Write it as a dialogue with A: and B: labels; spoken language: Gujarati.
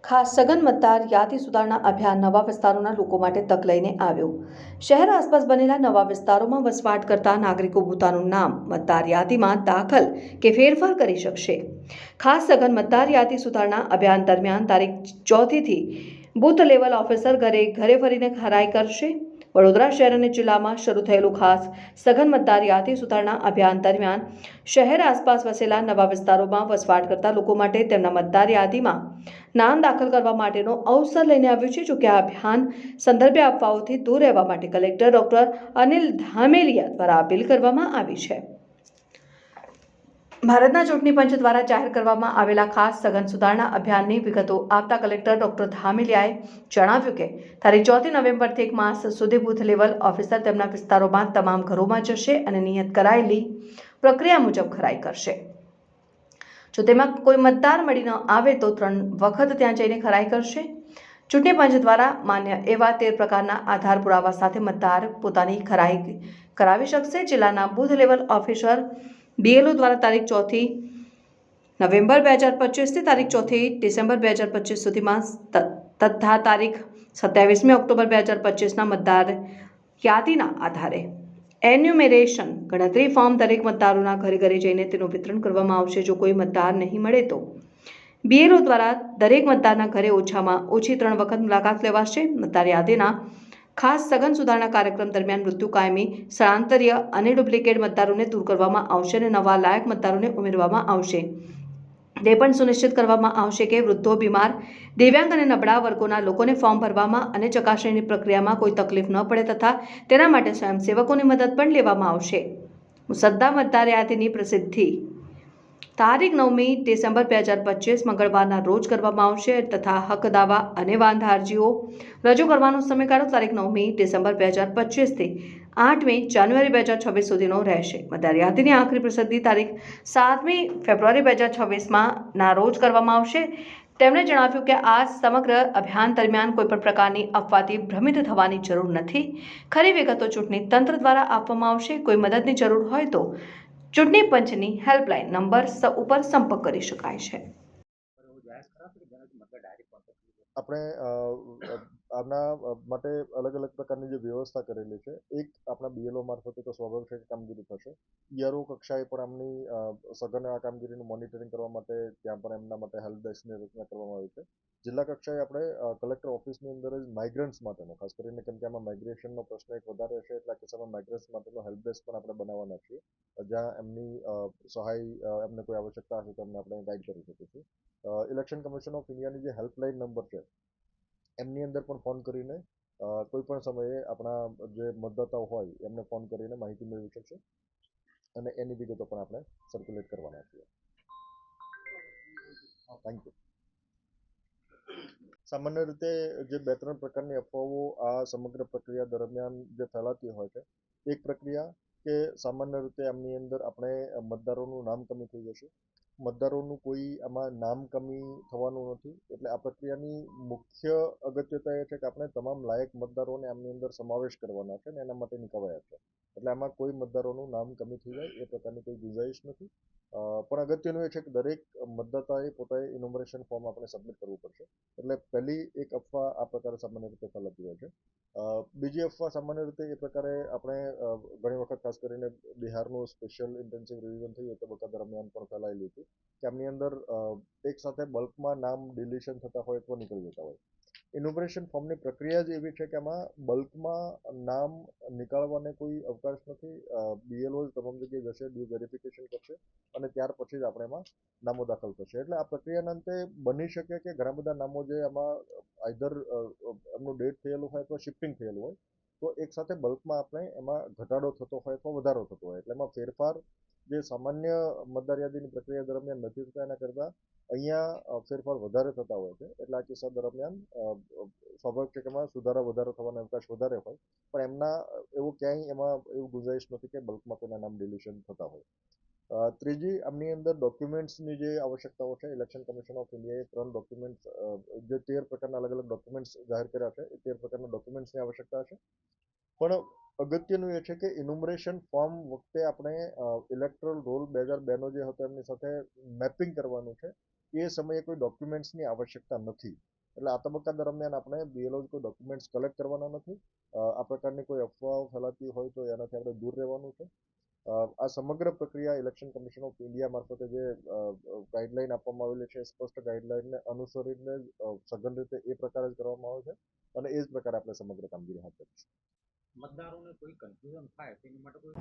A: ખાસ સઘન મતદાર યાદી સુધારણા અભિયાન નવા વિસ્તારોના લોકો માટે તક લઈને આવ્યો। શહેર આસપાસ બનેલા નવા વિસ્તારોમાં વસવાટ કરતા નાગરિકો પોતાનું નામ મતદાર યાદીમાં દાખલ કે ફેરફાર કરી શકશે। ખાસ સઘન મતદાર યાદી સુધારણા અભિયાન દરમિયાન તારીખ 4 થી બૂથ લેવલ ઓફિસર ઘરે ઘરે ફરીને ખરાઈ કરશે। વડોદરા શહેર અને જિલ્લામાં શરૂ થયેલું ખાસ સઘન મતદાર યાદી સુધારણા અભિયાન દરમિયાન શહેર આસપાસ વસેલા નવા વિસ્તારોમાં વસવાટ કરતા લોકો માટે તેમના મતદાર યાદીમાં નામ દાખલ કરવા માટેનો અવસર લઈને આવ્યું છે। જોકે આ અભિયાન સંદર્ભે અફવાઓથી દૂર રહેવા માટે કલેક્ટર ડોક્ટર અનિલ ધામેલિયા દ્વારા અપીલ કરવામાં આવી છે। ભારતના ચૂંટણી પંચ દ્વારા જાહેર કરવામાં આવેલા ખાસ સઘન સુધારણા અભિયાનની વિગતો આપતા કલેક્ટર ડોક્ટર ધામેલિયાએ જણાવ્યું કે તારીખ 4 નવેમ્બરથી 1 માસ સુધી બૂથ લેવલ ઓફિસર તેમના વિસ્તારોમાં તમામ ઘરોમાં જશે અને નિયત કરાયેલી પ્રક્રિયા મુજબ ખરાઈ કરશે। જો તેમાં કોઈ મતદાર મળી ન આવે તો 3 વખત ત્યાં જઈને ખરાઈ કરશે। ચૂંટણી પંચ દ્વારા માન્ય એવા 13 પ્રકારના આધાર પુરાવા સાથે મતદાર પોતાની ખરાઈ કરાવી શકશે। જિલ્લાના બૂથ લેવલ ઓફિસર BLO દ્વારા તારીખ 4 નવેમ્બર 2025 થી તારીખ 4 ડિસેમ્બર 2025 સુધીમાં તથા તારીખ 27 ઓક્ટોબર 2025ના મતદાર યાદીના આધારે એન્યુમરેશન ગણતરી ફોર્મ દરેક મતદારોના ઘરે ઘરે જઈને તેનું વિતરણ કરવામાં આવશે। જો કોઈ મતદાર નહીં મળે તો BLO દ્વારા દરેક મતદારના ઘરે ઓછામાં ઓછી 3 વખત મુલાકાત લેવાશે। મતદાર યાદીના ખાસ સઘન સુધારણા કાર્યક્રમ દરમિયાન મૃત્યુ, કાયમી સ્થળાંતરીય અને ડુપ્લિકેટ મતદારોને દૂર કરવામાં આવશે અને નવા લાયક મતદારોને ઉમેરવામાં આવશે। તે પણ સુનિશ્ચિત કરવામાં આવશે કે વૃદ્ધો, બીમાર, દિવ્યાંગ અને નબળા વર્ગોના લોકોને ફોર્મ ભરવામાં અને ચકાસણીની પ્રક્રિયામાં કોઈ તકલીફ ન પડે તથા તેના માટે સ્વયંસેવકોની મદદ પણ લેવામાં આવશે। મુસદ્દા મતદાર યાદીની પ્રસિદ્ધિ તારીખ 9 ડિસેમ્બર 2025 મંગળવારના રોજ કરવામાં આવશે તથા હક દાવા અને વાંધા અરજીઓ રજૂ કરવાનો સમયગાળો તારીખ 9 ડિસેમ્બર 2025 થી 8 જાન્યુઆરી 2026 સુધીનો રહેશે। મતદાર યાદીની આખરી પ્રસિદ્ધિ તારીખ 7 ફેબ્રુઆરી 2026ના રોજ કરવામાં આવશે। તેમણે જણાવ્યું કે આ સમગ્ર અભિયાન દરમિયાન કોઈપણ પ્રકારની અફવાથી ભ્રમિત થવાની જરૂર નથી। ખરી વિગતો ચૂંટણી તંત્ર દ્વારા આપવામાં આવશે। કોઈ મદદની જરૂર હોય તો ચૂંટણી પંચની હેલ્પલાઇન નંબર ઉપર સંપર્ક કરી શકાય છે।
B: આપણે આના માટે અલગ અલગ પ્રકારની જે વ્યવસ્થા કરેલી છે, એક આપણા BLO મારફતે તો સ્વાભાવિક છે કે કામગીરી થશે। ERO કક્ષાએ પણ આમની સઘન આ કામગીરીનું મોનિટરિંગ કરવા માટે ત્યાં પણ એમના માટે હેલ્પ ડેસ્કની રચના કરવામાં આવી છે। જિલ્લા કક્ષાએ આપણે કલેક્ટર ઓફિસની અંદર જ માઇગ્રન્ટ્સ માટેનો, ખાસ કરીને કેમ કે આમાં માઇગ્રેશનનો પ્રશ્ન એક વધારે છે, એટલે આ કિસ્સામાં માઇગ્રન્ટ્સ માટેનો હેલ્પ ડેસ્ક પણ આપણે બનાવવાના છીએ, જ્યાં એમની સહાય, એમને કોઈ આવશ્યકતા હશે તો એમને આપણે ગાઈડ કરી શકીશું। ઇલેક્શન કમિશન ઓફ ઇન્ડિયાની જે હેલ્પલાઇન નંબર છે, એમની અંદર પણ ફોન કરીને કોઈ પણ સમયે આપણા જે મતદાતાઓ હોય એમને ફોન કરીને માહિતી મેળવી શકશે અને એની વિગતો પણ આપણે સર્ક્યુલેટ કરવાના છીએ। Thank you. સામાન્ય રીતે જે 2-3 પ્રકારની અફવાઓ આ સમગ્ર પ્રક્રિયા દરમિયાન જે ફેલાતી હોય છે, એક પ્રક્રિયા કે સામાન્ય રીતે આમની અંદર આપણે મતદારોનું નામ કમી થઈ જશે। મતદારોનું કોઈ આમાં નામ કમી થવાનું નથી, એટલે આ પ્રક્રિયાની મુખ્ય અગત્યતા એ છે કે આપણે તમામ લાયક મતદારોને આમની અંદર સમાવેશ કરવાના છે અને એના માટેની કવાયત છે, એટલે આમાં કોઈ મતદારોનું નામ કમી થઈ જાય એ પ્રકારની કોઈ ગુંજાઈશ નથી। પણ અગત્યનું એ છે કે દરેક મતદાતાએ પોતાએ ઇનોમરેશન ફોર્મ આપણે સબમિટ કરવું પડશે, એટલે પહેલી એક અફવા આ પ્રકારે સામાન્ય રીતે ફેલાતી હોય છે। બીજી અફવા સામાન્ય રીતે એ પ્રકારે આપણે ઘણી વખત ખાસ કરીને બિહારનું સ્પેશિયલ ઇન્ટેન્સિવ રિવિઝન થયું તે વખત દરમિયાન પણ ફેલાયેલી હતી કે આમની અંદર એક સાથે બલ્કમાં નામ ડિલીશન થતા હોય અથવા નીકળી જતા હોય। ઇનોમરેશન ફોર્મની પ્રક્રિયા જ એવી છે કે આમાં બલ્કમાં નામ નીકાળવાને કોઈ અવકાશ નથી। BLO તમામ જગ્યાએ જશે, ડ્યુ વેરિફિકેશન કરશે અને ત્યાર પછી જ આપણે એમાં નામો દાખલ થશે। એટલે આ પ્રક્રિયાના અંતે બની શકે કે ઘણા બધા નામો જે આમાં આઈધર એમનું ડેટ થયેલું હોય અથવા શિફ્ટિંગ થયેલું હોય, તો એક સાથે બલ્કમાં આપણે એમાં ઘટાડો થતો હોય અથવા વધારો થતો હોય, એટલે એમાં ફેરફાર જે સામાન્ય મતદાર યાદીની પ્રક્રિયા દરમિયાન નથી થતા એના કરતાં અહીંયા ફેરફાર વધારે થતા હોય છે। એટલે આ કિસ્સા દરમિયાન સ્વાભાવિક છે કે એમાં સુધારા વધારો થવાનો અવકાશ વધારે હોય, પણ એમના એવું ક્યાંય એમાં એવું ગુંજાઈશ નથી કે બલ્કમાં કોઈના નામ ડિલીશન થતા હોય। ત્રીજી, આમની અંદર ડોક્યુમેન્ટ્સની જે આવશ્યકતાઓ છે, ઇલેક્શન કમિશન ઓફ ઇન્ડિયાએ 3 ડોક્યુમેન્ટ્સ, જે 13 પ્રકારના અલગ અલગ ડોક્યુમેન્ટ્સ જાહેર કર્યા છે, એ 13 પ્રકારના ડોક્યુમેન્ટ્સની આવશ્યકતા છે। પણ અગત્યનું એ છે કે ઇન્યુમરેશન ફોર્મ વખતે આપણે ઇલેક્ટરલ રોલ 2002નો જે હતો એમની સાથે મેપિંગ કરવાનું છે, એ સમયે કોઈ ડોક્યુમેન્ટ્સની આવશ્યકતા નથી। એટલે આ તબક્કા દરમિયાન આપણે BLO કોઈ ડોક્યુમેન્ટ્સ કલેક્ટ કરવાના નથી. આ પ્રકારની કોઈ અફવાઓ ફેલાતી હોય તો એનાથી આપણે દૂર રહેવાનું છે. આ સમગ્ર પ્રક્રિયા ઇલેક્શન કમિશન ઓફ ઇન્ડિયા મારફતે જે ગાઈડલાઈન આપવામાં આવેલી છે, સ્પષ્ટ ગાઈડલાઈનને અનુસરીને સઘન રીતે એ પ્રકારે જ કરવામાં આવે છે અને એ જ પ્રકારે આપણે સમગ્ર કામગીરી હાથ ધરીશું.
C: મતદારોને કોઈ કન્ફ્યુઝન થાય તેની માટે કોઈ